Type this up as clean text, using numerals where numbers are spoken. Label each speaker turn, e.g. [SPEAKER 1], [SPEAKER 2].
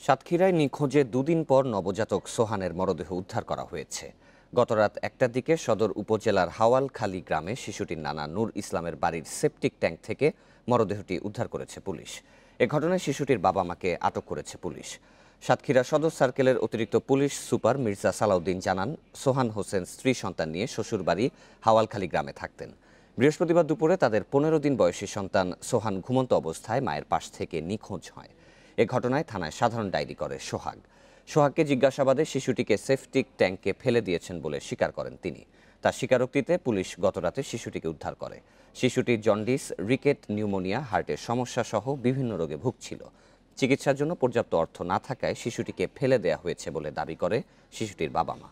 [SPEAKER 1] সাতক্ষীরায় নিখোঁজে দুদিন পর নবজাতক সোহানের মরদেহ উদ্ধার করা হয়েছে। গতরাত ১টার দিকে সদর উপজেলার হাওয়ালখালী গ্রামে শিশুটির নানা নূর ইসলামের বাড়ির সেপটিক ট্যাঙ্ক থেকে মরদেহটি উদ্ধার করেছে পুলিশ। এ ঘটনায় শিশুটির বাবা মাকে আটক করেছে পুলিশ। সাতক্ষীরা সদর সার্কেলের অতিরিক্ত পুলিশ সুপার মির্জা সালাউদ্দিন জানান, সোহান হোসেন স্ত্রী সন্তান নিয়ে শ্বশুরবাড়ি হাওয়ালখালী গ্রামে থাকতেন। বৃহস্পতিবার দুপুরে তাদের ১৫ দিন বয়সী সন্তান সোহান ঘুমন্ত অবস্থায় মায়ের পাশ থেকে নিখোঁজ হয়। এ ঘটনায় থানায় সাধারণ ডায়েরি করে সোহাগকে জিজ্ঞাসাবাদে শিশুটিকে সেপটিক ট্যাঙ্কে ফেলে দিয়েছেন বলে স্বীকার করেন তিনি। তার স্বীকারোক্তিতে পুলিশ গতরাতে শিশুটিকে উদ্ধার করে। শিশুটির জন্ডিস, রিকেট, নিউমোনিয়া, হার্টের সমস্যা সহ বিভিন্ন রোগে ভুগছিল। চিকিৎসার জন্য পর্যাপ্ত অর্থ না থাকায় শিশুটিকে ফেলে দেয়া হয়েছে বলে দাবি করে শিশুটির বাবা মা।